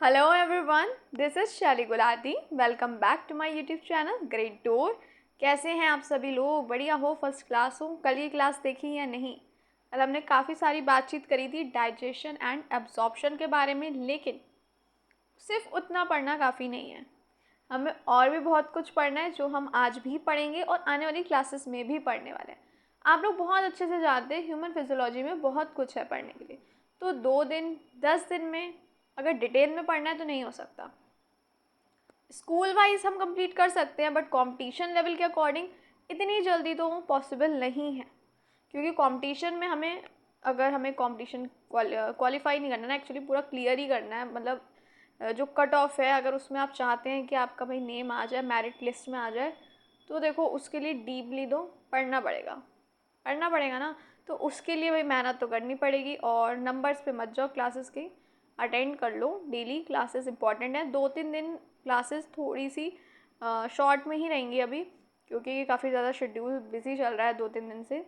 Hello everyone, this is Shaili Gulati. Welcome back to my YouTube channel great door. कैसे हैं आप सभी लोग? बढ़िया हो, फर्स्ट क्लास हो? कल ये क्लास देखी या नहीं? कल हमने काफ़ी सारी बातचीत करी थी डाइजेशन एंड एब्जॉर्प्शन के बारे में, लेकिन सिर्फ उतना पढ़ना काफ़ी नहीं है। हमें और भी बहुत कुछ पढ़ना है, जो हम आज भी पढ़ेंगे और आने वाली क्लासेस में भी पढ़ने वाले हैं। आप लोग बहुत अच्छे से जानते हैं ह्यूमन फिजियोलॉजी में बहुत कुछ है पढ़ने के लिए। तो 2 दिन 10 दिन में अगर डिटेल में पढ़ना है तो नहीं हो सकता। स्कूल वाइज हम कंप्लीट कर सकते हैं, बट कंपटीशन लेवल के अकॉर्डिंग इतनी जल्दी तो पॉसिबल नहीं है, क्योंकि कंपटीशन में अगर हमें कंपटीशन क्वालिफाई नहीं करना ना, एक्चुअली पूरा क्लियर ही करना है। मतलब जो कट ऑफ है, अगर उसमें आप चाहते हैं कि आपका भाई नेम आ जाए, मेरिट लिस्ट में आ जाए, तो देखो उसके लिए डीपली तो पढ़ना पड़ेगा ना। तो उसके लिए भाई मेहनत तो करनी पड़ेगी, और नंबर्स पे मत जाओ क्लासेस की, अटेंड कर लो। डेली क्लासेस इंपॉर्टेंट है। 2-3 दिन क्लासेस थोड़ी सी शॉर्ट में ही रहेंगी अभी, क्योंकि काफ़ी ज़्यादा शेड्यूल बिजी चल रहा है 2-3 दिन से।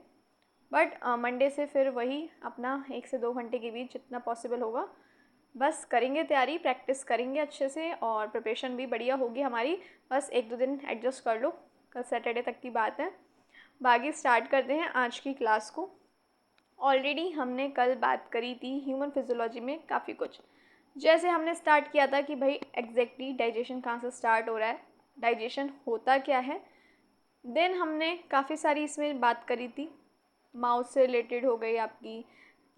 बट मंडे से फिर वही अपना 1 से 2 घंटे के बीच जितना पॉसिबल होगा बस करेंगे तैयारी, प्रैक्टिस करेंगे अच्छे से, और प्रिपरेशन भी बढ़िया होगी हमारी। बस 1-2 दिन एडजस्ट कर लो, कल सैटरडे तक की बात है। बाकी स्टार्ट करते हैं आज की क्लास को। ऑलरेडी हमने कल बात करी थी ह्यूमन फिजियोलॉजी में काफ़ी कुछ। जैसे हमने स्टार्ट किया था कि भाई एग्जैक्टली डाइजेशन कहाँ से स्टार्ट हो रहा है, डाइजेशन होता क्या है। देन हमने काफ़ी सारी इसमें बात करी थी, माउथ से रिलेटेड हो गई आपकी,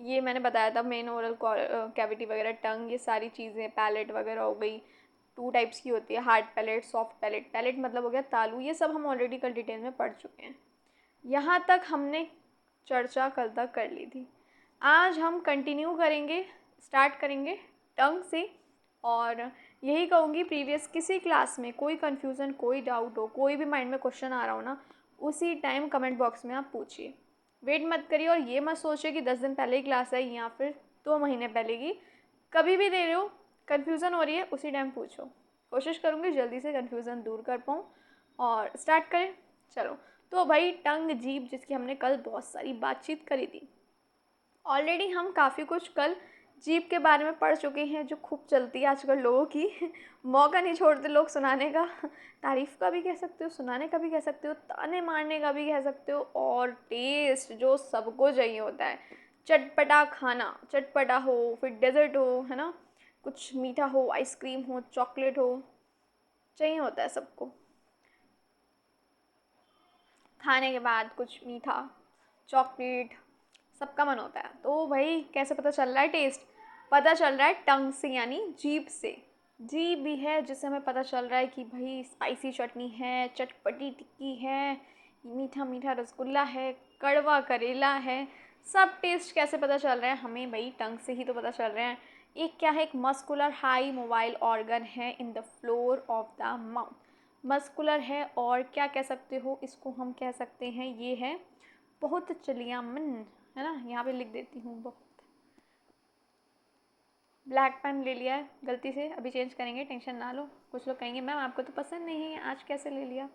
ये मैंने बताया था मेन ओरल कैविटी वगैरह, टंग, ये सारी चीज़ें, पैलेट वगैरह हो गई। 2 टाइप्स की होती है, hard palate, soft palate. Palate मतलब हो गया तालू। ये सब हम ऑलरेडी कल डिटेल में पढ़ चुके हैं। यहाँ तक हमने चर्चा कल तक कर ली थी। आज हम कंटिन्यू करेंगे, स्टार्ट करेंगे टंग से। और यही कहूँगी, प्रीवियस किसी क्लास में कोई कन्फ्यूज़न, कोई डाउट हो, कोई भी माइंड में क्वेश्चन आ रहा हो ना, उसी टाइम कमेंट बॉक्स में आप पूछिए। वेट मत करिए, और ये मत सोचिए कि 10 दिन पहले ही क्लास है या फिर 2 महीने पहले की। कभी भी दे रहे हो, कन्फ्यूज़न हो रही है, उसी टाइम पूछो। कोशिश करूँगी जल्दी से कन्फ्यूज़न दूर कर पाऊँ। और स्टार्ट करें, चलो। तो भाई टंग, जीभ, जिसकी हमने कल बहुत सारी बातचीत करी थी। ऑलरेडी हम काफ़ी कुछ कल जीभ के बारे में पढ़ चुके हैं, जो खूब चलती है आजकल लोगों की। मौका नहीं छोड़ते लोग सुनाने का। तारीफ़ का भी कह सकते हो, सुनाने का भी कह सकते हो, ताने मारने का भी कह सकते हो, और टेस्ट जो सबको चाहिए होता है। चटपटा खाना, चटपटा हो, फिर डेजर्ट हो, है ना, कुछ मीठा हो, आइसक्रीम हो, चॉकलेट हो, चाहिए होता है सबको। खाने के बाद कुछ मीठा, चॉकलेट, सबका मन होता है। तो भाई कैसे पता चल रहा है टेस्ट? पता चल रहा है टंग से, यानी जीभ से। जीभ भी है जिससे हमें पता चल रहा है कि भाई स्पाइसी चटनी है, चटपटी टिक्की है, मीठा मीठा रसगुल्ला है, कड़वा करेला है। सब टेस्ट कैसे पता चल रहा है हमें? भाई टंग से ही तो पता चल रहे हैं। एक क्या है, एक मस्कुलर हाई मोबाइल ऑर्गन है in the floor of the mouth. Muscular है, और क्या कह सकते हो इसको? हम कह सकते हैं ये है बहुत चलियामन, है ना। यहाँ पे लिख देती हूँ बहुत। ब्लैक पेन ले लिया है गलती से, अभी चेंज करेंगे, टेंशन ना लो। कुछ लोग कहेंगे मैम आपको तो पसंद नहीं है, आज कैसे ले लिया?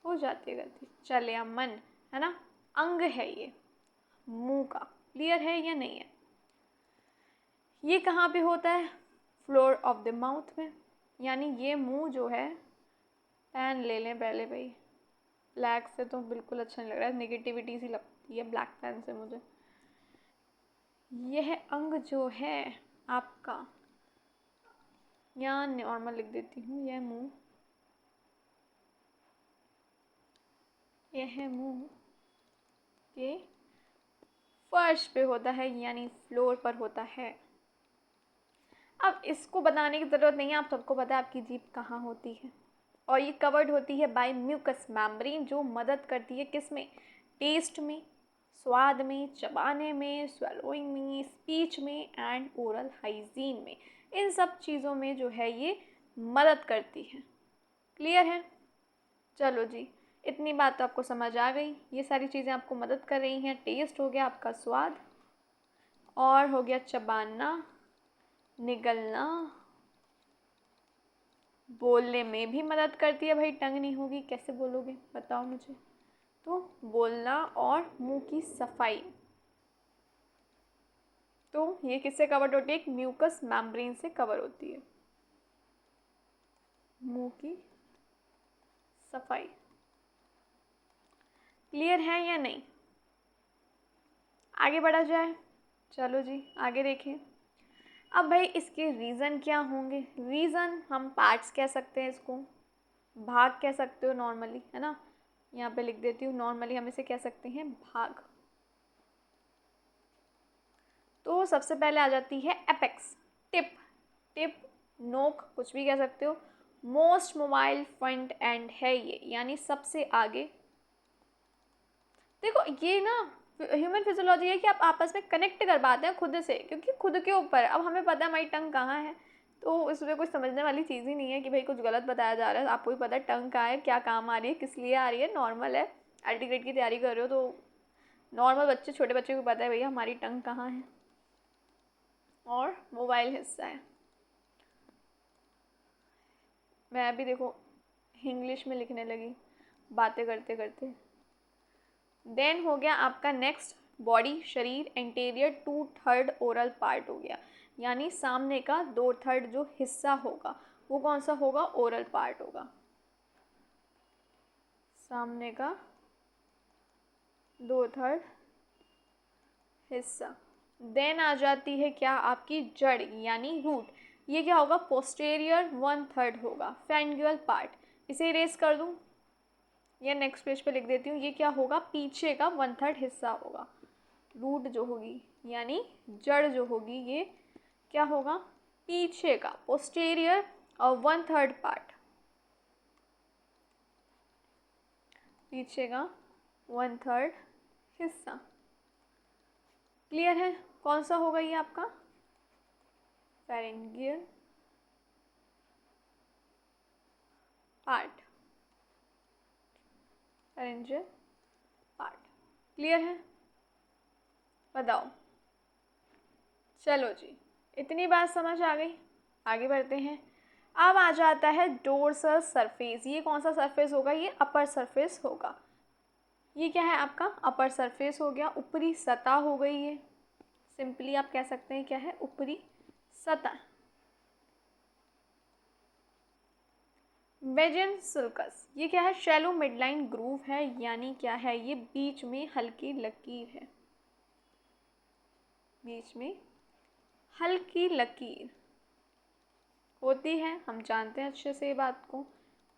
हो जाती है गलती। चलियामन, है ना। अंग है ये मुंह का। क्लियर है या नहीं है? ये कहाँ पे होता है? फ्लोर ऑफ द माउथ में। यानी ये मुंह जो है, पेन ले लें पहले भाई। ब्लैक से तो बिल्कुल अच्छा नहीं लग रहा है, नेगेटिविटी सी लगती है ब्लैक पेन से मुझे। यह अंग जो है आपका, यहाँ नॉर्मल लिख देती हूँ, यह मुंह के फर्श पे होता है, यानी फ्लोर पर होता है। अब इसको बताने की ज़रूरत नहीं है, आप सबको पता है आपकी जीभ कहाँ होती है। और ये कवर्ड होती है बाय म्यूकस मेम्ब्रेन, जो मदद करती है किस में? टेस्ट में, स्वाद में, चबाने में, स्वेलोइंग में, स्पीच में, एंड ओरल हाइजीन में। इन सब चीज़ों में जो है ये मदद करती है। क्लियर है? चलो जी, इतनी बात तो आपको समझ आ गई। ये सारी चीज़ें आपको मदद कर रही हैं। टेस्ट हो गया आपका स्वाद, और हो गया चबाना, निगलना, बोलने में भी मदद करती है। भाई टंग नहीं होगी कैसे बोलोगे, बताओ मुझे। तो बोलना और मुंह की सफाई, तो ये किससे कवर होती है? एक म्यूकस मेम्ब्रेन से कवर होती है। मुंह की सफाई। क्लियर है या नहीं? आगे बढ़ा जाए। चलो जी आगे देखें। अब भाई इसके रीज़न क्या होंगे? रीज़न हम पार्ट्स कह सकते हैं, इसको भाग कह सकते हो नॉर्मली, है ना। यहाँ पे लिख देती हूँ, नॉर्मली हम इसे कह सकते हैं भाग। तो सबसे पहले आ जाती है एपेक्स, टिप। टिप, नोक, कुछ भी कह सकते हो। मोस्ट मोबाइल फ्रंट एंड है ये, यानी सबसे आगे। देखो ये ना ह्यूमन फिजियोलॉजी है कि आप आपस में कनेक्ट कर पाते हैं खुद से, क्योंकि खुद के ऊपर अब हमें पता है हमारी टंग कहाँ है। तो इसमें कुछ समझने वाली चीज़ ही नहीं है कि भाई कुछ गलत बताया जा रहा है। आपको भी पता है टंग कहाँ है, क्या काम आ रही है, किस लिए आ रही है। नॉर्मल है, अल्टीग्रेड की तैयारी कर रहे हो तो नॉर्मल बच्चे, छोटे बच्चे को पता है भैया हमारी टंग कहाँ है और मोबाइल हिस्सा है। मैं अभी देखो इंग्लिश में लिखने लगी बातें करते करते। देन हो गया आपका नेक्स्ट बॉडी, शरीर, एंटीरियर 2/3 ओरल पार्ट हो गया, यानी सामने का 2/3 जो हिस्सा होगा वो कौन सा होगा? ओरल पार्ट होगा, सामने का 2/3 हिस्सा। देन आ जाती है क्या? आपकी जड़ यानी रूट। ये क्या होगा? पोस्टेरियर 1/3 होगा, फेंगुअल पार्ट। इसे इरेज कर दूं या नेक्स्ट पेज पे लिख देती हूँ। ये क्या होगा? पीछे का 1/3 हिस्सा होगा। रूट जो होगी यानी जड़ जो होगी ये क्या होगा? पीछे का, पोस्टेरियर और 1/3 पार्ट, पीछे का 1/3 हिस्सा। क्लियर है? कौन सा होगा ये आपका? Pharyngeal part, pharyngeal part. Clear है? बताओ। चलो जी इतनी बात समझ आ गई, आगे बढ़ते हैं। अब आ जाता है डोर्सल सरफेस। ये कौन सा सरफेस होगा? ये अपर सरफेस होगा। ये क्या है आपका? अपर सरफेस हो गया, ऊपरी सतह हो गई ये। सिंपली आप कह सकते हैं क्या है? ऊपरी सतह। वेजन सल्कस, ये क्या है? शैलो मिडलाइन ग्रूव है, यानी क्या है? ये बीच में हल्की लकीर है, बीच में हल्की लकीर होती है। हम जानते हैं अच्छे से ये बात को,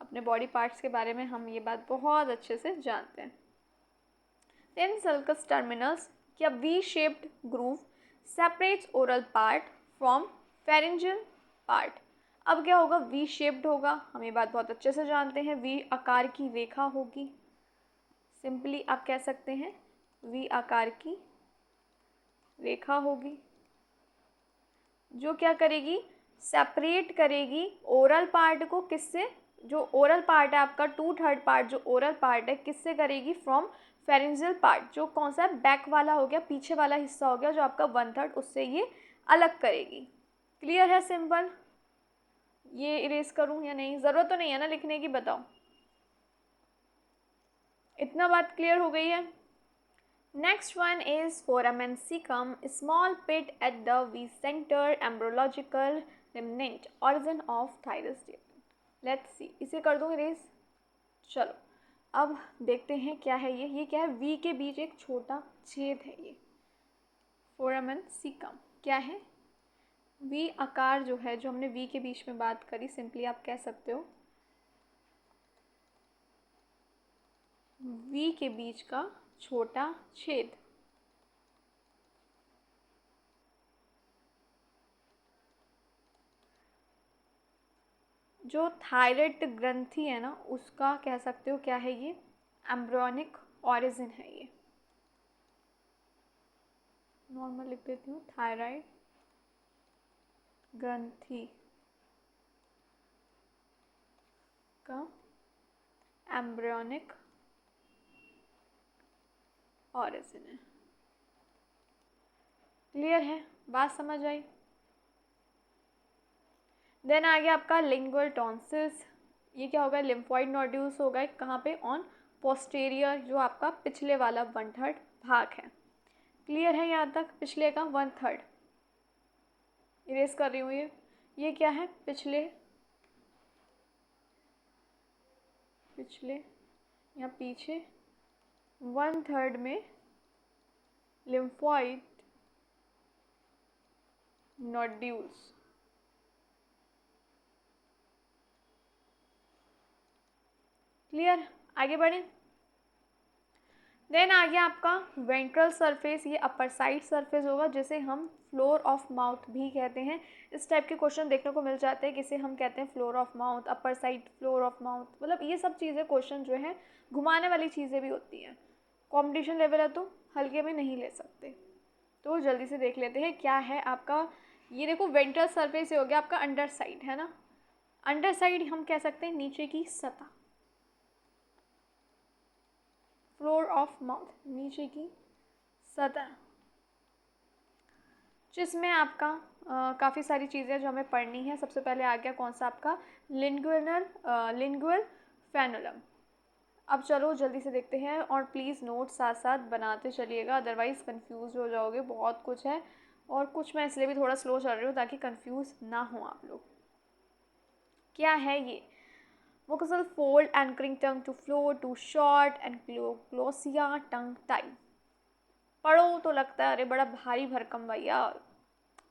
अपने बॉडी पार्ट्स के बारे में हम ये बात बहुत अच्छे से जानते हैं। देन सल्कस टर्मिनस, क्या V shaped groove separates oral part from pharyngeal part. अब क्या होगा? वी शेप्ड होगा, हम ये बात बहुत अच्छे से जानते हैं। वी आकार की रेखा होगी, सिंपली आप कह सकते हैं वी आकार की रेखा होगी, जो क्या करेगी? सेपरेट करेगी ओरल पार्ट को। किससे? जो ओरल पार्ट है आपका 2/3 पार्ट, जो ओरल पार्ट है किससे करेगी? फ्रॉम फेरेंजियल पार्ट, जो कौन सा है? बैक वाला हो गया, पीछे वाला हिस्सा हो गया जो आपका 1/3, उससे ये अलग करेगी। क्लियर है? सिंपल। ये इरेज करूँ या नहीं? ज़रूरत तो नहीं है ना लिखने की, बताओ। इतना बात क्लियर हो गई है? Next one is foramen cecum, small pit at the V center, embryological remnant, origin of thyroid. Let's see, इसे कर दूँ इरेज। चलो अब देखते हैं क्या है ये क्या है? V के बीच एक छोटा छेद है ये, फोरामेन सीकम क्या है? V आकार जो है, जो हमने V के बीच में बात करी, सिंपली आप कह सकते हो V के बीच का छोटा छेद। जो थायराइड ग्रंथि है ना, उसका कह सकते हो क्या है? ये एम्ब्रियोनिक ऑरिजिन है ये। नॉर्मल लिख देती हूँ, थायराइड ग्रंथि का एम्ब्रियोनिक ऑरिजिन है। क्लियर है? बात समझ आई? देन आ गया आपका लिंगुअल टॉन्सिल्स। ये क्या होगा? लिम्फॉइड नोड्यूल्स होगा, कहाँ पे? ऑन पोस्टेरियर, जो आपका पिछले वाला 1/3 भाग है। क्लियर है यहाँ तक? पिछले का 1/3। इरेज कर रही हूँ ये क्या है, पिछले या पीछे 1/3 में लिम्फोइड नोड्यूल्स। क्लियर, आगे बढ़ें। देन आ गया आपका वेंट्रल सरफेस, ये अपर साइड सरफेस होगा जिसे हम फ्लोर ऑफ माउथ भी कहते हैं। इस टाइप के क्वेश्चन देखने को मिल जाते हैं, किसे हम कहते हैं floor of mouth, upper side floor of mouth, मतलब ये सब चीज़ें क्वेश्चन जो है घुमाने वाली चीज़ें भी होती हैं। कॉम्पिटिशन लेवल है तो हल्के में नहीं ले सकते। तो जल्दी से देख लेते हैं क्या है आपका। ये देखो वेंट्रल सरफेस हो गया आपका अंडर साइड, है ना। अंडर साइड हम कह सकते हैं नीचे की सतह, फ्लोर ऑफ माउथ नीचे की सतह, जिसमें आपका काफ़ी सारी चीज़ें जो हमें पढ़नी है। सबसे पहले आ गया कौन सा आपका लिंगुअल फेनुलम। अब चलो जल्दी से देखते हैं, और प्लीज़ नोट साथ साथ बनाते चलिएगा, अदरवाइज़ कंफ्यूज हो जाओगे। बहुत कुछ है, और कुछ मैं इसलिए भी थोड़ा स्लो चल रही हूँ ताकि कंफ्यूज ना हो आप लोग। क्या है ये, mucosal fold anchoring tongue to floor too short and क्लोसिया टंग टाई। पढ़ो तो लगता है अरे बड़ा भारी भरकम भैया,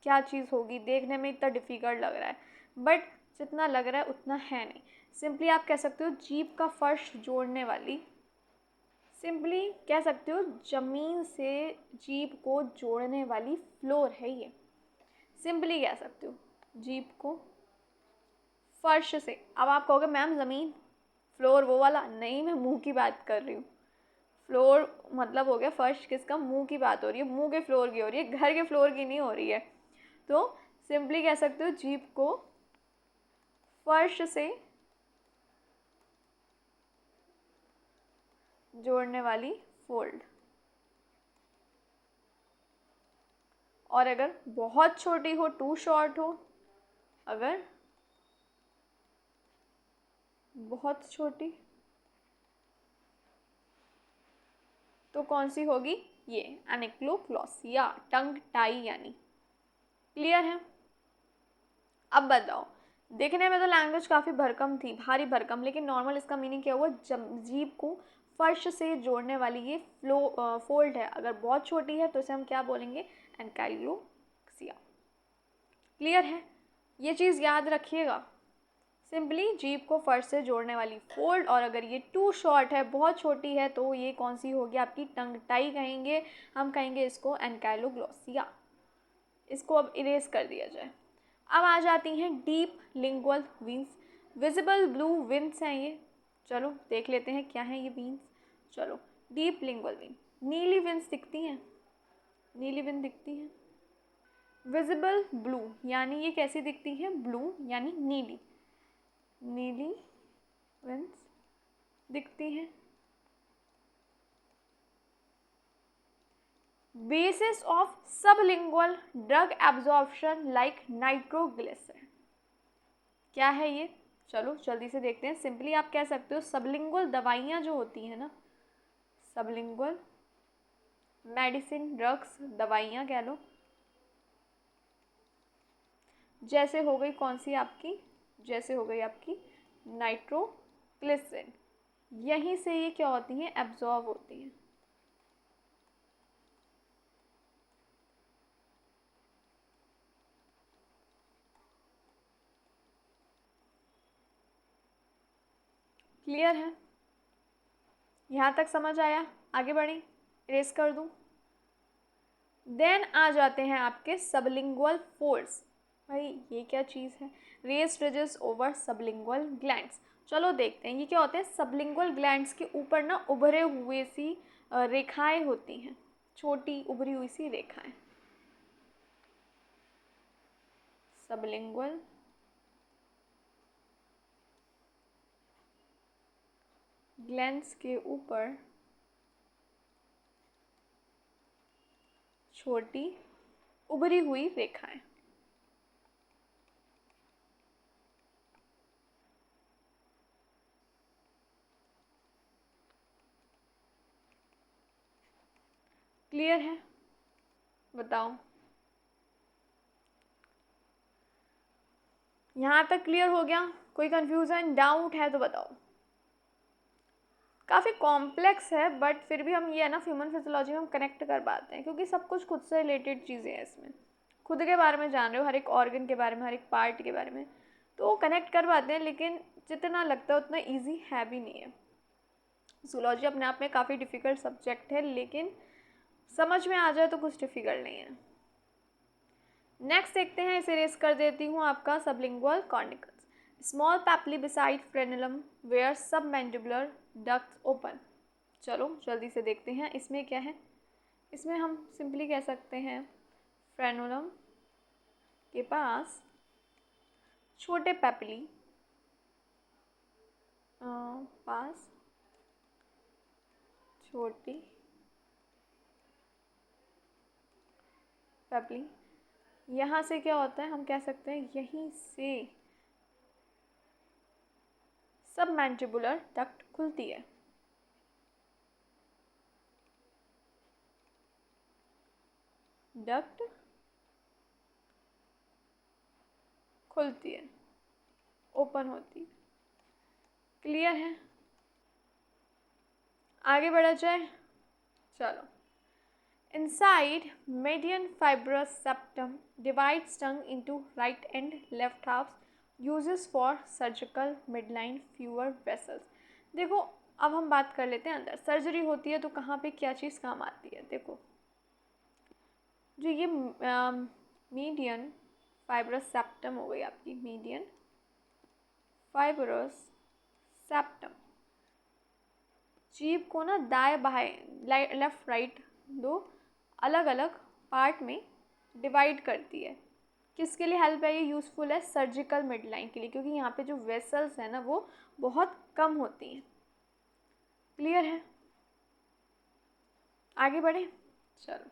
क्या चीज़ होगी, देखने में इतना डिफ़िकल्ट लग रहा है, बट जितना लग रहा है उतना है नहीं। सिंपली आप कह सकते हो जीभ का फर्श जोड़ने वाली, सिंपली कह सकते हो ज़मीन से जीभ को जोड़ने वाली फ्लोर है ये। सिंपली कह सकते हो जीभ को फर्श से। अब आप कहोगे मैम ज़मीन, फ्लोर वो वाला नहीं, मैं मुंह की बात कर रही हूँ। फ्लोर मतलब हो गया फर्श किसका, मुंह की बात हो रही है, मुंह के फ्लोर की हो रही है, घर के फ्लोर की नहीं हो रही है। तो सिंपली कह सकते हो जीभ को फर्श से जोड़ने वाली फोल्ड। और अगर बहुत छोटी हो, टू शॉर्ट हो, अगर बहुत छोटी तो कौन सी होगी, ये एनिक्लोक्लोसिया टंग टाई यानी। क्लियर है। अब बताओ, देखने में तो लैंग्वेज काफ़ी भरकम थी, भारी भरकम, लेकिन नॉर्मल इसका मीनिंग क्या हुआ, जीभ को फर्श से जोड़ने वाली ये फोल्ड है। अगर बहुत छोटी है तो इसे हम क्या बोलेंगे, एनकाइलोक्सिया। क्लियर है, ये चीज़ याद रखिएगा। सिंपली जीभ को फर्श से जोड़ने वाली फोल्ड, और अगर ये टू शॉर्ट है, बहुत छोटी है, तो ये कौन सी होगी आपकी, टंग टाई कहेंगे, हम कहेंगे इसको एनकाइलोग्लोसिया। इसको अब इरेज कर दिया जाए। अब आ जाती हैं deep lingual veins, visible blue veins हैं ये। चलो देख लेते हैं क्या है ये विंस। चलो डीप लिंगुअल विन, नीली विंस दिखती हैं, नीली विन दिखती हैं। विजिबल ब्लू यानी ये कैसी दिखती है, ब्लू यानी नीली, नीली विंस दिखती हैं। Basis of sublingual drug absorption like nitroglycerin, क्या है ये, चलो जल्दी से देखते हैं। सिंपली आप कह सकते हो सबलिंगुअल दवाइयाँ जो होती हैं ना, सबलिंगुअल मेडिसिन, ड्रग्स, दवाइयाँ कह लो, जैसे हो गई कौन सी आपकी, जैसे हो गई आपकी नाइट्रोग्लिसरिन, यहीं से ये क्या होती हैं, एब्जॉर्ब होती हैं। क्लियर है, यहाँ तक समझ आया, आगे बढ़ी, इरेज कर दूँ। देन आ जाते हैं आपके सबलिंगुअल फोल्ड्स। भाई ये क्या चीज़ है, raised ridges over sublingual glands. चलो देखते हैं ये क्या होते हैं। सबलिंगुअल ग्लैंड्स के ऊपर ना उभरे हुए सी रेखाएं होती हैं, छोटी उभरी हुई सी रेखाएं। सबलिंगुअल ग्लैंड्स के ऊपर छोटी उभरी हुई रेखाएं। क्लियर है, बताओ। यहाँ तक क्लियर हो गया? कोई कन्फ्यूज़न डाउट है तो बताओ। काफ़ी कॉम्प्लेक्स है बट फिर भी हम ये है ना ह्यूमन फिजियोलॉजी में हम कनेक्ट कर पाते हैं, क्योंकि सब कुछ खुद से रिलेटेड चीज़ें हैं इसमें। खुद के बारे में जान रहे हो, हर एक ऑर्गन के बारे में, हर एक पार्ट के बारे में, तो कनेक्ट कर पाते हैं। लेकिन जितना लगता है उतना ईजी है भी नहीं है। जूलॉजी अपने आप में काफ़ी डिफ़िकल्ट सब्जेक्ट है, लेकिन समझ में आ जाए तो कुछ डिफ़िकल्ट नहीं है। नेक्स्ट देखते हैं, इसे रेस कर देती हूँ आपका sublingual caruncles. Small papillae beside frenulum where sub mandibular ducts open. चलो जल्दी से देखते हैं इसमें क्या है। इसमें हम सिंपली कह सकते हैं फ्रेनुलम के पास छोटे पैपली पास छोटी पैपली, यहाँ से क्या होता है हम कह सकते हैं यहीं से सब मैंडिबुलर डक्ट खुलती है। डक्ट खुलती है, ओपन होती है। क्लियर है? आगे बढ़ा जाए, चलो। Inside, median fibrous septum divides tongue into right and left halves. Uses for surgical midline fewer vessels. देखो अब हम बात कर लेते हैं अंदर। सर्जरी होती है तो कहाँ पे क्या चीज़ काम आती है? देखो जो ये मीडियन फाइब्रस सेप्टम हो गई आपकी, मीडियन फाइब्रस सेप्टम जीभ को ना दाएं बाएं लेफ्ट राइट दो अलग अलग पार्ट में डिवाइड करती है। किसके लिए हेल्प है ये? यूज़फुल है सर्जिकल मिडलाइन के लिए, क्योंकि यहाँ पे जो वेसल्स है ना वो बहुत कम होती हैं। क्लियर है? आगे बढ़े, चलो।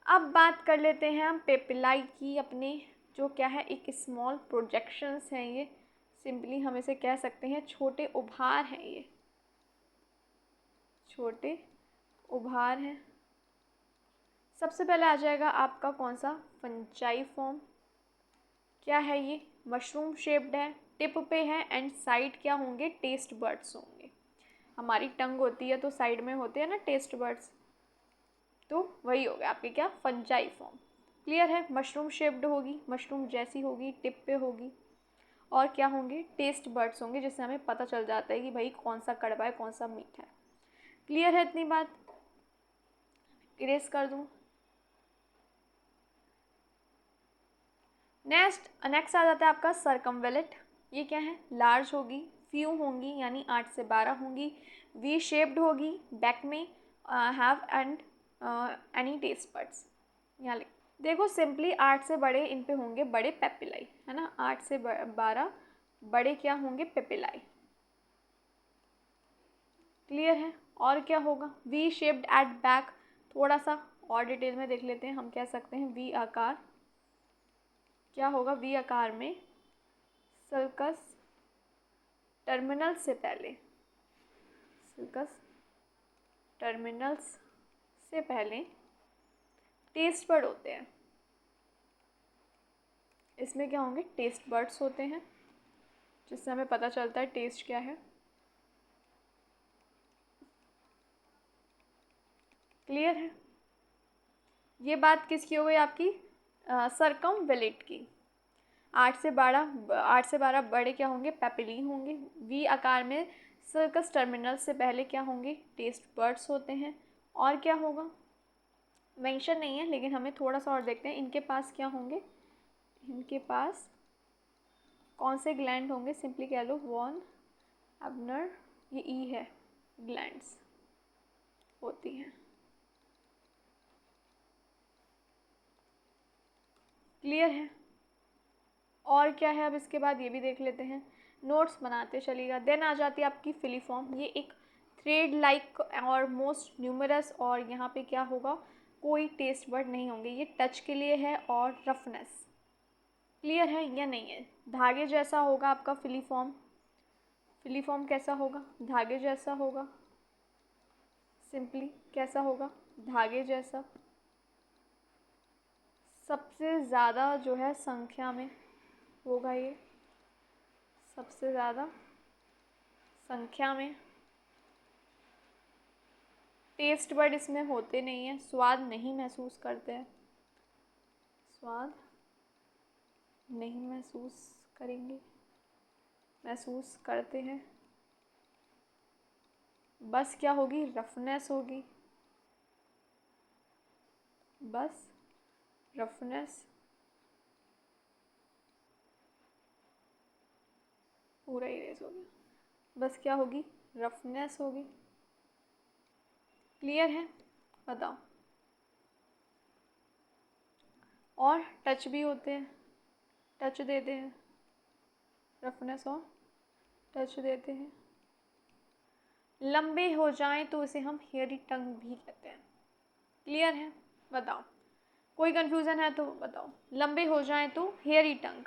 अब बात कर लेते हैं हम पेपिलाई की। अपने जो क्या है एक स्मॉल प्रोजेक्शंस हैं ये, सिंपली हम इसे कह सकते हैं छोटे उभार हैं। ये छोटे उभार हैं। सबसे पहले आ जाएगा आपका कौन सा? Fungi form. क्या है ये? मशरूम शेप्ड है, टिप पे है एंड साइड क्या होंगे? टेस्ट बर्ड्स होंगे। हमारी टंग होती है तो साइड में होते हैं ना टेस्ट बर्ड्स, तो वही हो गया आपके क्या? Fungi form. क्लियर है? मशरूम शेप्ड होगी, मशरूम जैसी होगी, टिप पे होगी, और क्या होंगे? टेस्ट बर्ड्स होंगे, जिससे हमें पता चल जाता है कि भाई कौन सा कड़वा है कौन सा मीठा है। क्लियर है इतनी बात? इरेज कर दूँ? नेक्स्ट आ जाता है आपका सर्कमवेलेट। ये क्या है? लार्ज होगी, फ्यू होंगी यानी 8 से 12 होंगी, वी शेप्ड होगी, बैक में have and any taste buds. यहाँ लिख देखो सिंपली 8 से बड़े इन पे होंगे बड़े पेपिलाई, है ना। 8 से 12 बड़े क्या होंगे? पेपिलाई। क्लियर है? और क्या होगा? V shaped at back. थोड़ा सा और डिटेल में देख लेते हैं। हम कह सकते हैं वी आकार। क्या होगा वी आकार में? सल्कस टर्मिनल से पहले, सल्कस टर्मिनल्स से पहले टेस्ट बर्ड होते हैं। इसमें क्या होंगे? टेस्ट बर्ड्स होते हैं, जिससे हमें पता चलता है टेस्ट क्या है। क्लियर है? ये बात किसकी हो गई आपकी? सर्कमवेलेट की। 8 से 12 बड़े क्या होंगे? पेपिलीन होंगे। वी आकार में सर्कस टर्मिनल से पहले क्या होंगे? टेस्ट बर्ड्स होते हैं। और क्या होगा? मेंशन नहीं है, लेकिन हमें थोड़ा सा और देखते हैं। इनके पास क्या होंगे? इनके पास कौन से ग्लैंड होंगे? सिंपली कह लो वॉन एबनर, ये ई है, ग्लैंड्स होती हैं। क्लियर है? और क्या है? अब इसके बाद ये भी देख लेते हैं, नोट्स बनाते चलिएगा। देन आ जाती है आपकी फिलीफॉर्म। ये एक थ्रेड लाइक और मोस्ट न्यूमरस, और यहाँ पे क्या होगा? कोई टेस्ट बर्ड नहीं होंगे। ये टच के लिए है और रफनेस। क्लियर है या नहीं है? धागे जैसा होगा आपका फिलीफॉर्म। फिलीफॉर्म कैसा होगा? धागे जैसा होगा। सिंपली कैसा होगा? धागे जैसा। सबसे ज़्यादा जो है संख्या में होगा ये सबसे ज़्यादा संख्या में। टेस्ट बड इसमें होते नहीं हैं, स्वाद नहीं महसूस करते हैं, स्वाद नहीं महसूस करेंगे, महसूस करते हैं। बस क्या होगी, रफनेस होगी, बस रफनेस, पूरा इरेज हो गया। बस क्या होगी, रफनेस होगी। क्लियर है, बताओ। और टच भी होते हैं, टच देते हैं, रफनेस और टच देते हैं। लंबे हो जाएं तो इसे हम हेयरी टंग भी कहते हैं। क्लियर है, बताओ। कोई कंफ्यूजन है तो बताओ। लंबे हो जाएं तो हेयरी टंग,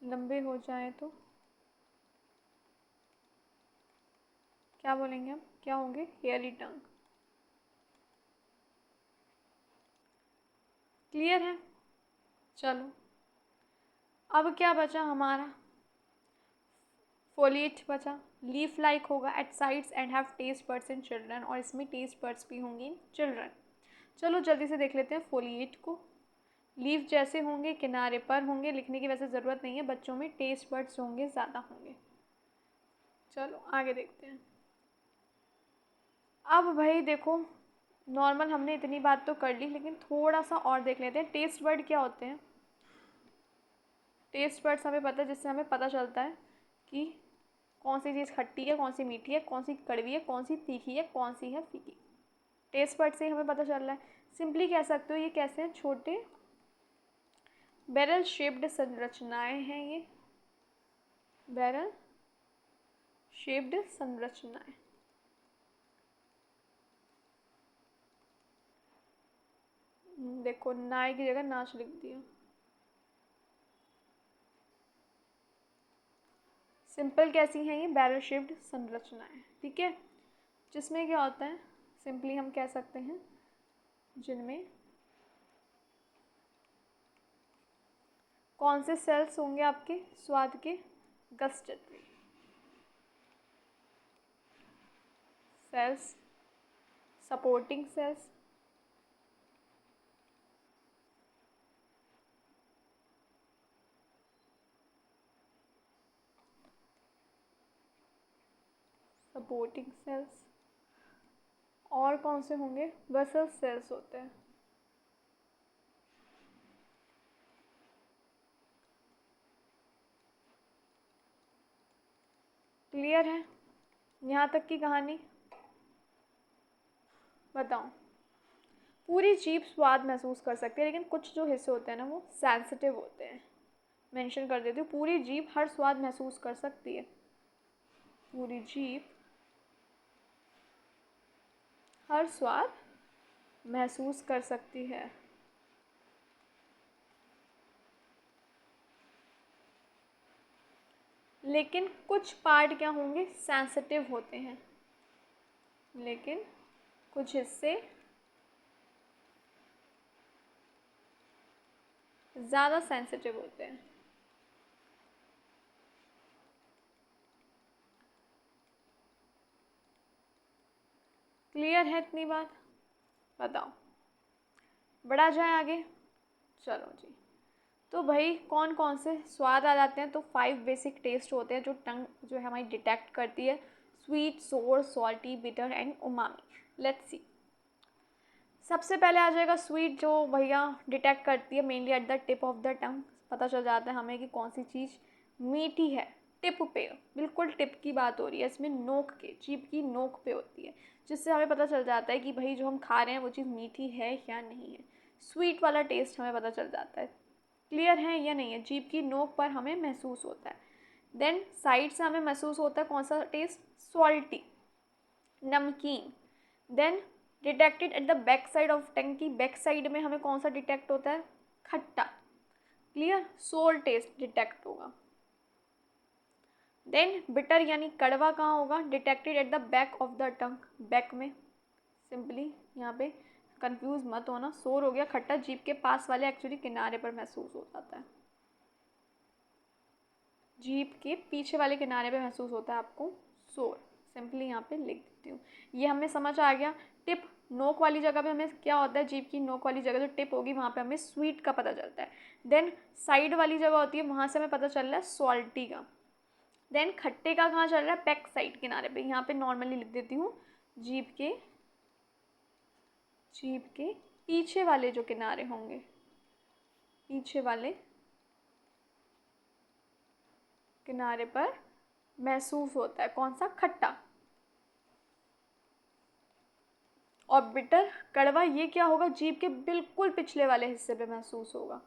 लंबे हो जाएं तो क्या बोलेंगे हम, क्या होंगे, हेयरी टंग। क्लियर है, चलो। अब क्या बचा हमारा, फोलिएट बचा। लीफ लाइक होगा at sides and have taste buds in children, और इसमें टेस्ट बर्ड्स भी होंगे इन चिल्ड्रन। चलो जल्दी से देख लेते हैं फोलिएट को। लीफ जैसे होंगे, किनारे पर होंगे, लिखने की वैसे ज़रूरत नहीं है, बच्चों में टेस्ट बर्ड्स होंगे, ज़्यादा होंगे। चलो आगे देखते हैं। अब भाई देखो, नॉर्मल हमने इतनी बात तो कर ली, लेकिन थोड़ा सा और देख लेते हैं। टेस्ट बर्ड क्या होते हैं। टेस्ट बर्ड्स हमें पता है, जिससे हमें पता चलता है कि कौन सी चीज़ खट्टी है, कौन सी मीठी है, कौन सी कड़वी है, कौन सी तीखी है, कौन सी है फीकी। टेस्ट बर्ड से ही हमें पता चल रहा है। सिंपली कह सकते हो ये कैसे हैं, छोटे बैरल शेप्ड संरचनाएं हैं ये, बैरल शेप्ड संरचनाएं। देखो नाय की जगह नाच लिख दिया। सिंपल कैसी हैं ये, बैरल शेप्ड संरचनाएं, ठीक है। जिसमें क्या होता है, सिंपली हम कह सकते हैं जिनमें कौन से सेल्स होंगे आपके, स्वाद के, gustatory cells, supporting cells, supporting cells, और कौन से होंगे, बसल सेल्स होते हैं। क्लियर है, यहाँ तक की कहानी। बताओ। पूरी जीभ स्वाद महसूस कर सकती है, लेकिन कुछ जो हिस्से होते हैं ना वो सेंसिटिव होते हैं। मेंशन कर देती हूँ, पूरी जीभ हर स्वाद महसूस कर सकती है, पूरी जीभ हर स्वाद महसूस कर सकती है, लेकिन कुछ पार्ट क्या होंगे, सेंसिटिव होते हैं, लेकिन कुछ हिस्से ज़्यादा सेंसिटिव होते हैं। क्लियर है इतनी बात, बताओ। बढ़ा जाए आगे, चलो जी। तो भाई कौन कौन से स्वाद आ जाते हैं, तो 5 बेसिक टेस्ट होते हैं जो टंग जो है हमारी डिटेक्ट करती है। स्वीट, सोर, salty, bitter and umami. Let's see. सबसे पहले आ जाएगा स्वीट, जो भैया डिटेक्ट करती है mainly at the tip of the tongue. पता चल जाता है हमें कि कौन सी चीज़ मीठी है, टिप पे, बिल्कुल टिप की बात हो रही है इसमें, नोक के, जीभ की नोक पे होती है, जिससे हमें पता चल जाता है कि भाई जो हम खा रहे हैं वो चीज़ मीठी है या नहीं है। स्वीट वाला टेस्ट हमें पता चल जाता है, क्लियर है या नहीं है, जीभ की नोक पर हमें महसूस होता है। देन साइड से हमें महसूस होता है कौन सा टेस्ट, सॉल्टी, नमकीन। Then detected at the back side of tongue की बैक साइड में हमें कौन सा डिटेक्ट होता है, खट्टा। क्लियर, सोर टेस्ट डिटेक्ट होगा। देन बिटर यानी कड़वा कहाँ होगा, detected at the back of the tongue, back में, सिंपली यहाँ पे कंफ्यूज मत होना, शोर हो गया। खट्टा जीभ के पास वाले एक्चुअली किनारे पर महसूस हो जाता है, जीभ के पीछे वाले किनारे पे महसूस होता है आपको शोर। सिंपली यहाँ पे लिख देती हूँ, ये हमें समझ आ गया। टिप, नोक वाली जगह पे हमें क्या होता है, जीभ की नोक वाली जगह जो टिप होगी वहाँ पे हमें स्वीट का पता चलता है। देन साइड वाली जगह होती है, वहाँ से हमें पता चल रहा है सॉल्टी का। देन खट्टे का कहाँ चल रहा है, बैक साइड किनारे पे। यहाँ पे नॉर्मली लिख देती हूँ जीभ के पीछे वाले जो किनारे होंगे, पीछे वाले किनारे पर महसूस होता है कौन सा, खट्टा। और बिटर, कड़वा, ये क्या होगा, जीभ के बिल्कुल पिछले वाले हिस्से पे महसूस होगा।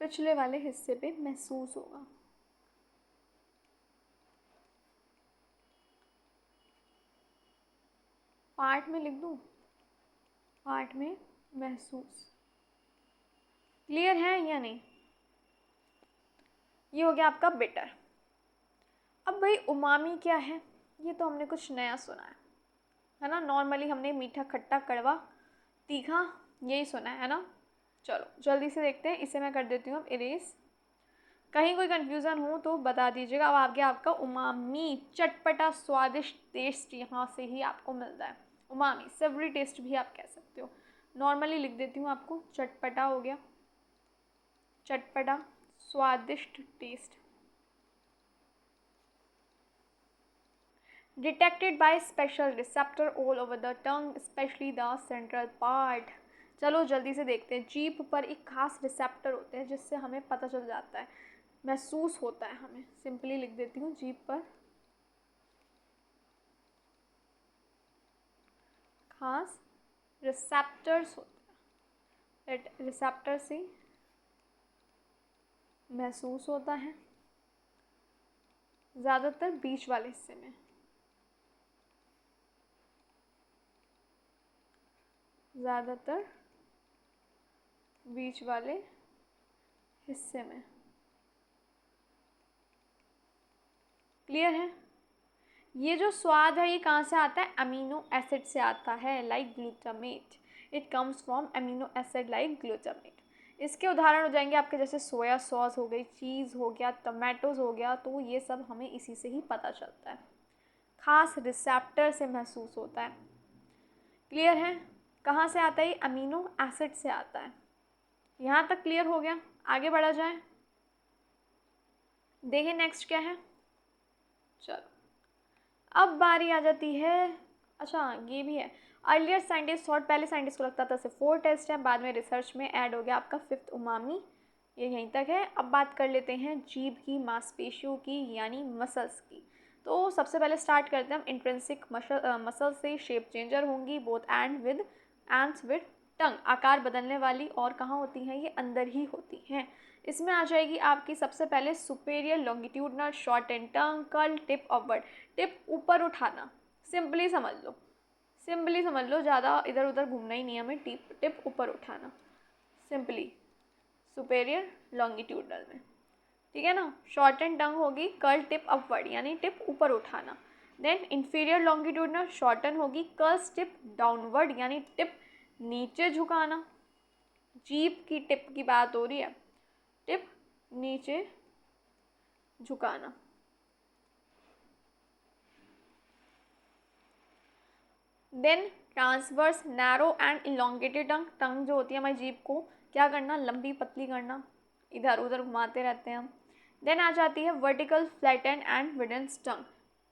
पिछले वाले हिस्से पे महसूस होगा। पार्ट में लिख दूं, पार्ट में महसूस। क्लियर है या नहीं? ये हो गया आपका बिटर। अब भाई उमामी क्या है, ये तो हमने कुछ नया सुना है ना। नॉर्मली हमने मीठा, खट्टा, कड़वा, तीखा, यही सुना है ना। चलो जल्दी से देखते हैं, इसे मैं कर देती हूँ अब इरेज। कहीं कोई कन्फ्यूज़न हो तो बता दीजिएगा। अब आ गया आपका उमामी, चटपटा स्वादिष्ट टेस्ट यहाँ से ही आपको मिलता है। उमामी सेवरी टेस्ट भी आप कह सकते हो। नॉर्मली लिख देती हूँ आपको, चटपटा हो गया, चटपटा स्वादिष्ट taste. Detected by special receptor all over the tongue, specially the central part. चलो जल्दी से देखते हैं। जीभ पर एक खास रिसेप्टर होते हैं जिससे हमें पता चल जाता है, महसूस होता है हमें। सिंपली लिख देती हूँ, जीभ पर खास रिसेप्टर्स होते हैं, रिसेप्टर से महसूस होता है, ज़्यादातर बीच वाले हिस्से में, ज़्यादातर बीच वाले हिस्से में। क्लियर है? ये जो स्वाद है ये कहाँ से आता है, अमीनो एसिड से आता है, like glutamate. It comes from amino acid like glutamate. इसके उदाहरण हो जाएंगे आपके जैसे सोया सॉस हो गई, चीज़ हो गया, टमाटोज हो गया, तो ये सब हमें इसी से ही पता चलता है, खास रिसेप्टर से महसूस होता है। क्लियर है? कहाँ से आता है, अमीनो एसिड से आता है। यहाँ तक क्लियर हो गया? आगे बढ़ा जाए, देखिए नेक्स्ट क्या है। चलो अब बारी आ जाती है, अच्छा ये भी है। अर्लियर साइंटिस्ट थॉट, पहले साइंटिस्ट को लगता था सिर्फ 4 टेस्ट है, बाद में रिसर्च में ऐड हो गया आपका 5th उमामी। ये यहीं तक है। अब बात कर लेते हैं जीभ की मांसपेशियों की, यानी मसल्स की। तो सबसे पहले स्टार्ट करते हैं हम इंट्रिंसिक मसल से। शेप चेंजर होंगी बोथ एंड्स विद टंग, आकार बदलने वाली, और कहाँ होती हैं ये, अंदर ही होती हैं। इसमें आ जाएगी आपकी सबसे पहले superior longitudinal, short and tongue, curl, tip upward. Tip ऊपर उठाना, सिंपली समझ लो, सिंपली समझ लो, ज़्यादा इधर उधर घूमना ही नहीं है हमें। टिप ऊपर उठाना, सिंपली सुपेरियर लॉन्गिट्यूडनल में, ठीक है ना। शॉर्ट एंड टंग होगी कर्ल टिप अपवर्ड, यानी टिप ऊपर उठाना। देन इंफीरियर लॉन्गिट्यूडनल शॉर्टन होगी कर्ल्स टिप डाउनवर्ड, यानी टिप नीचे झुकाना। जीभ की टिप की बात हो रही है, टिप नीचे झुकाना। Then transverse narrow and elongated tongue, tongue जो होती है हमारी जीभ को क्या करना, लंबी पतली करना, इधर उधर घुमाते रहते हैं हम। देन आ जाती है वर्टिकल फ्लैटन एंड विडेंस टंग।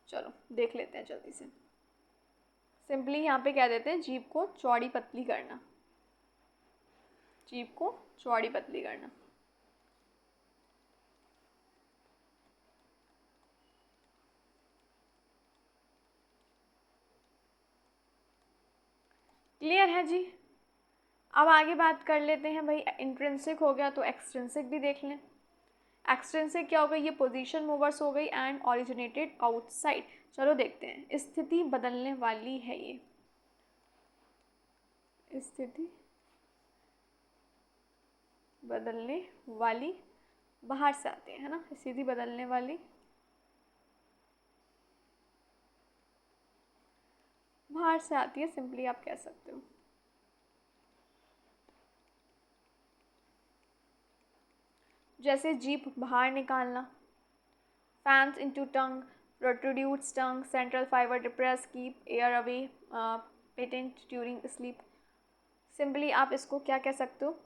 चलो देख लेते हैं जल्दी से। सिंपली यहाँ पे कह देते हैं जीभ को चौड़ी पतली करना, जीभ को चौड़ी पतली करना। क्लियर है जी? अब आगे बात कर लेते हैं भाई, इंट्रिंसिक हो गया तो एक्सट्रिंसिक भी देख लें। एक्सट्रिंसिक क्या हो गई, ये पोजीशन मूवर्स हो गई एंड ओरिजिनेटेड आउटसाइड। चलो देखते हैं, स्थिति बदलने वाली है ये, स्थिति बदलने वाली, बाहर से आते हैं है ना, स्थिति बदलने वाली बाहर से आती है, सिंपली आप कह सकते हो। जैसे जीभ बाहर निकालना, fans into tongue, protrudes tongue, central fiber depress, keep air away, patent during sleep. Simply आप इसको क्या कह सकते हो?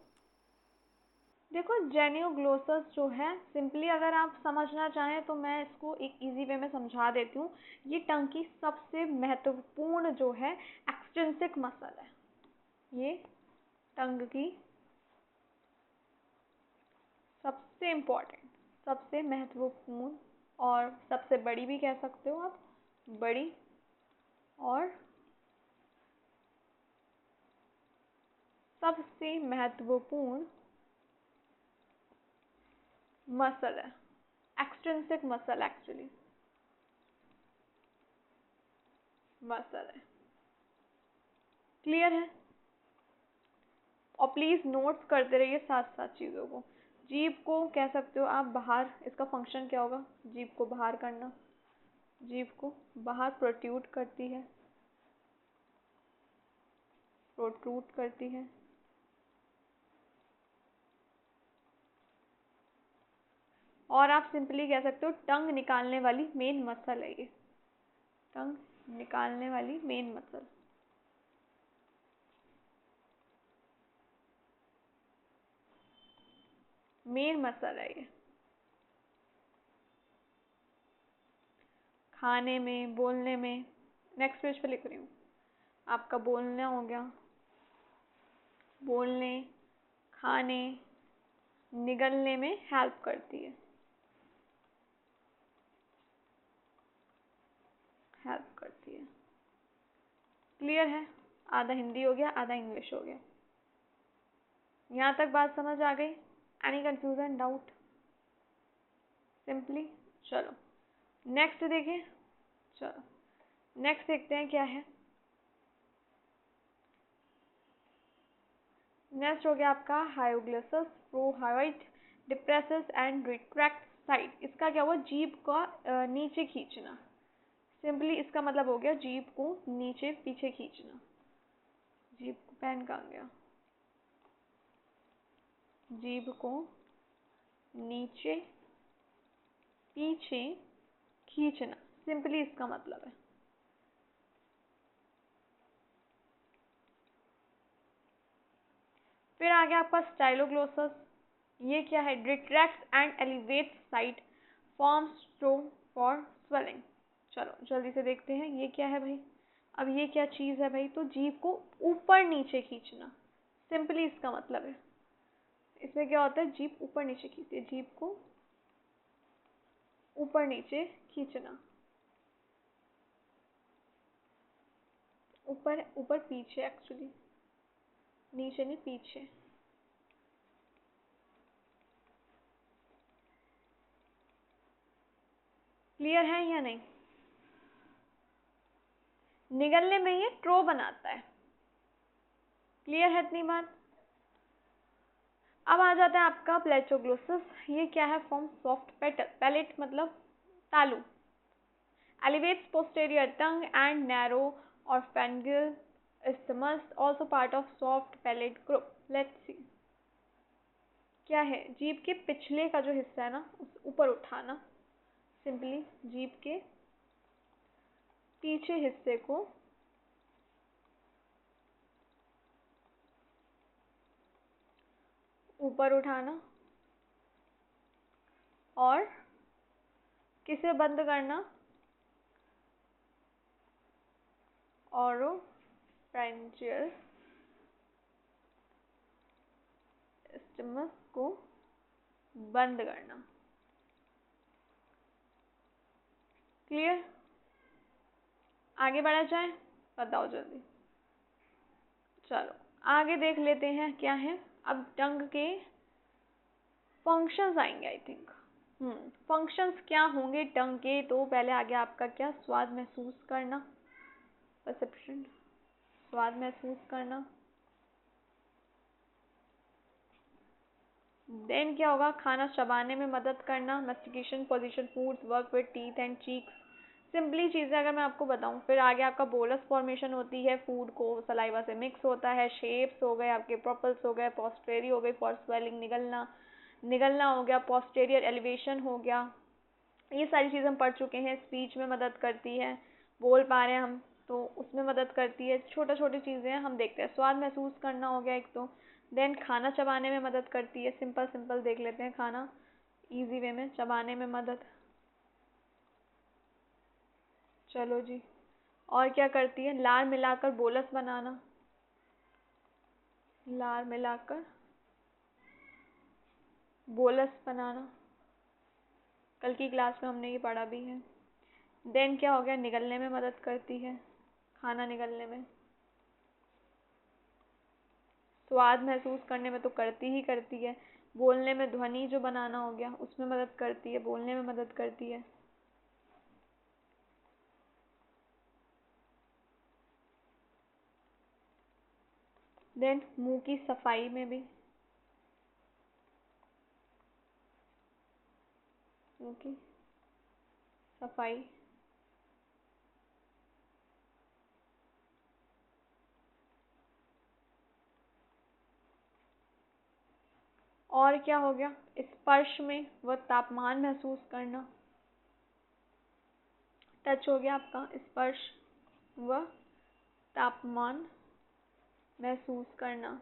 देखो, जेनियोग्लोसस जो है, सिंपली अगर आप समझना चाहें तो मैं इसको एक इजी वे में समझा देती हूँ। ये टंग की सबसे महत्वपूर्ण जो है एक्सटेंसिक मसल है। ये टंग की सबसे इम्पोर्टेंट, सबसे महत्वपूर्ण और सबसे बड़ी भी कह सकते हो आप, बड़ी और सबसे महत्वपूर्ण मसल है, एक्सटेंसिक मसल एक्चुअली मसल है। क्लियर है? और प्लीज़ नोट्स करते रहिए साथ साथ चीज़ों को। जीभ को कह सकते हो आप बाहर, इसका फंक्शन क्या होगा? जीभ को बाहर करना, जीभ को बाहर प्रोट्रूड करती है, प्रोट्रूड करती है। और आप सिंपली कह सकते हो टंग निकालने वाली मेन मसल है ये, टंग निकालने वाली मेन मसल। मेन मसल है ये। खाने में, बोलने में। नेक्स्ट पेज पे लिख रही हूँ। आपका बोलना हो गया, बोलने, खाने, निगलने में हेल्प करती है, हेल्प करती है। क्लियर है? आधा हिंदी हो गया, आधा इंग्लिश हो गया। यहाँ तक बात समझ आ गई? Any confusion, doubt? सिंपली चलो नेक्स्ट देखें। चलो नेक्स्ट देखते हैं क्या है। नेक्स्ट हो गया आपका हायोग्लोसस प्रोहाइड डिप्रेसेस एंड रिट्रैक्ट साइड। इसका क्या हुआ? जीभ का नीचे खींचना। सिंपली इसका मतलब हो गया जीभ को नीचे पीछे खींचना। जीभ को, पेन कहाँ गया? जीभ को नीचे पीछे खींचना, सिंपली इसका मतलब है। फिर आ गया आपका स्टाइलोग्लोसस। ये क्या है? Retracts and elevates side, forms straw for swallowing. चलो जल्दी से देखते हैं ये क्या है भाई। अब ये क्या चीज़ है भाई? तो जीभ को ऊपर नीचे खींचना, सिंपली इसका मतलब है। इसमें क्या होता है? जीभ ऊपर नीचे खींचती है, जीभ को ऊपर नीचे खींचना, ऊपर ऊपर पीछे एक्चुअली, नीचे नहीं पीछे। क्लियर है या नहीं? निगलने में ये ट्रो बनाता है। क्लियर है इतनी बात? अब आ जाता है आपका प्लेटोग्लोसस। ये क्या है? फॉर्म सॉफ्ट पेटल, पैलेट मतलब तालू, elevates posterior tongue and narrow or pharyngeal isthmus, also part of soft palate group. Let's see क्या है? जीभ के पिछले का जो हिस्सा है ना, उस ऊपर उठाना, सिंपली जीभ के पीछे हिस्से को ऊपर उठाना और किसे बंद करना? ओरोफैरिंजियल स्टिमस को बंद करना। क्लियर? आगे बढ़ा जाए? बताओ जल्दी। चलो आगे देख लेते हैं क्या है। अब टंग के फंक्शंस आएंगे आई थिंक। फंक्शंस क्या होंगे टंग के? तो पहले आ गया आपका क्या? स्वाद महसूस करना, परसेप्शन, स्वाद महसूस करना। देन क्या होगा? खाना चबाने में मदद करना, mastication position, foods work with teeth and cheeks, simply चीज़ें अगर मैं आपको बताऊं, फिर आगे आपका बोलस फॉर्मेशन होती है, फूड को सलाइवा से मिक्स होता है, शेप्स हो गए आपके, प्रोपल्स हो गए, पोस्टेरी हो गई फॉर स्वेलिंग, निगलना निगलना हो गया, पोस्टेरियर एलिवेशन हो गया। ये सारी चीज़ें हम पढ़ चुके हैं। स्पीच में मदद करती है, बोल पा रहे हैं हम तो उसमें मदद करती है। छोटी छोटी चीज़ें हम देखते हैं। स्वाद महसूस करना हो गया एक तो। देन खाना चबाने में मदद करती है। सिंपल सिंपल देख लेते हैं। खाना इजी वे में चबाने में मदद। चलो जी, और क्या करती है? लार मिलाकर बोलस बनाना, लार मिलाकर बोलस बनाना, कल की क्लास में हमने ये पढ़ा भी है। देन क्या हो गया? निगलने में मदद करती है, खाना निगलने में। स्वाद महसूस करने में तो करती ही करती है। बोलने में ध्वनि जो बनाना हो गया उसमें मदद करती है, बोलने में मदद करती है। देन मुंह की सफाई में भी, मुंह की सफाई। और क्या हो गया? स्पर्श में वह तापमान महसूस करना, टच हो गया आपका। स्पर्श व तापमान महसूस करना।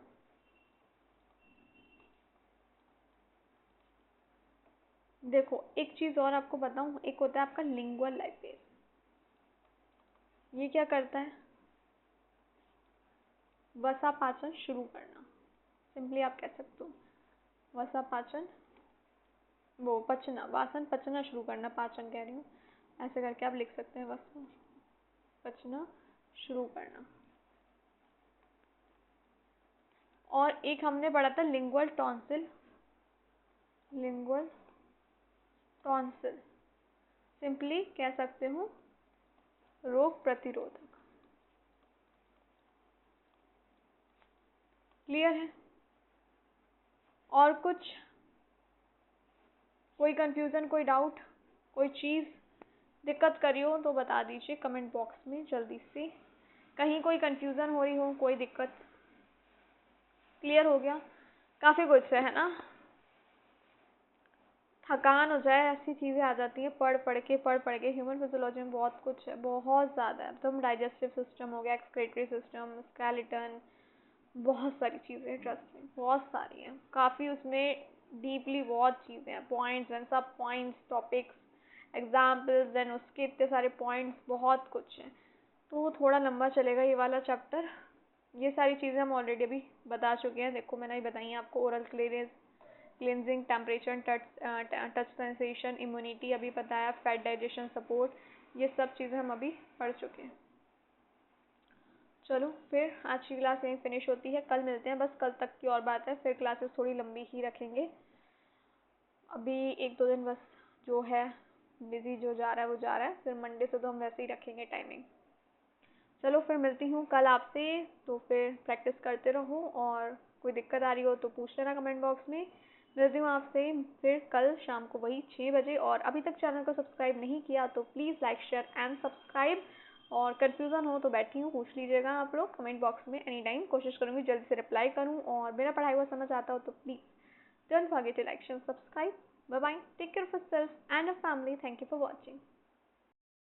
देखो एक चीज़ और आपको बताऊं, एक होता है आपका लिंगुअल लाइपेज। ये क्या करता है? वसा पाचन शुरू करना। सिंपली आप कह सकते हो वसा पाचन, वो पचना, वासन पचना शुरू करना, पाचन कह रही हूँ। ऐसे करके आप लिख सकते हैं, वसा पचना शुरू करना। और एक हमने पढ़ा था lingual tonsil, lingual tonsil simply कह सकते हो रोग प्रतिरोधक। क्लियर है? और कुछ कोई कंफ्यूजन, कोई डाउट, कोई चीज़ दिक्कत करी हो तो बता दीजिए कमेंट बॉक्स में जल्दी से। कहीं कोई कंफ्यूजन हो रही हो, कोई दिक्कत। क्लियर हो गया? काफ़ी कुछ है ना? थकान हो जाए ऐसी चीज़ें आ जाती हैं पढ़ पढ़ के। ह्यूमन फिजियोलॉजी में बहुत कुछ है, बहुत ज़्यादा है। तो डाइजेस्टिव सिस्टम हो गया, एक्सक्रीटरी सिस्टम, स्केलेटन, बहुत सारी चीज़ें हैं, ट्रस्ट में बहुत सारी हैं। काफ़ी उसमें डीपली बहुत चीज़ें हैं, पॉइंट्स हैं, सब पॉइंट्स, टॉपिक्स, एग्जाम्पल्स, देन उसके इतने सारे पॉइंट्स, बहुत कुछ है। तो थोड़ा लंबा चलेगा ये वाला चैप्टर। ये सारी चीज़ें हम ऑलरेडी अभी बता चुके हैं। देखो मैंने बताई हैं आपको। Oral clearance, cleansing, temperature, touch sensation, immunity अभी बताया, फैट डाइजेशन सपोर्ट, ये सब चीज़ें हम अभी पढ़ चुके हैं। चलो फिर आज की क्लास यहीं फिनिश होती है। कल मिलते हैं, बस कल तक की और बात है। फिर क्लासेस थोड़ी लंबी ही रखेंगे। अभी एक दो दिन बस जो है बिजी जो जा रहा है वो जा रहा है। फिर मंडे से तो हम वैसे ही रखेंगे टाइमिंग। चलो फिर मिलती हूँ कल आपसे। तो फिर प्रैक्टिस करते रहो, और कोई दिक्कत आ रही हो तो पूछ लेना कमेंट बॉक्स में। मिलती हूँ आपसे फिर कल शाम को वही 6 बजे। और अभी तक चैनल को सब्सक्राइब नहीं किया तो please like share and subscribe. और कन्फ्यूज़न हो तो बैठी हूँ, पूछ लीजिएगा आप लोग कमेंट बॉक्स में एनी टाइम। कोशिश करूँगी जल्दी से रिप्लाई करूँ, और मेरा पढ़ाई हुआ समझ आता हो तो please don't forget to like share subscribe. Bye bye, take care of yourself and your family. Thank you for watching.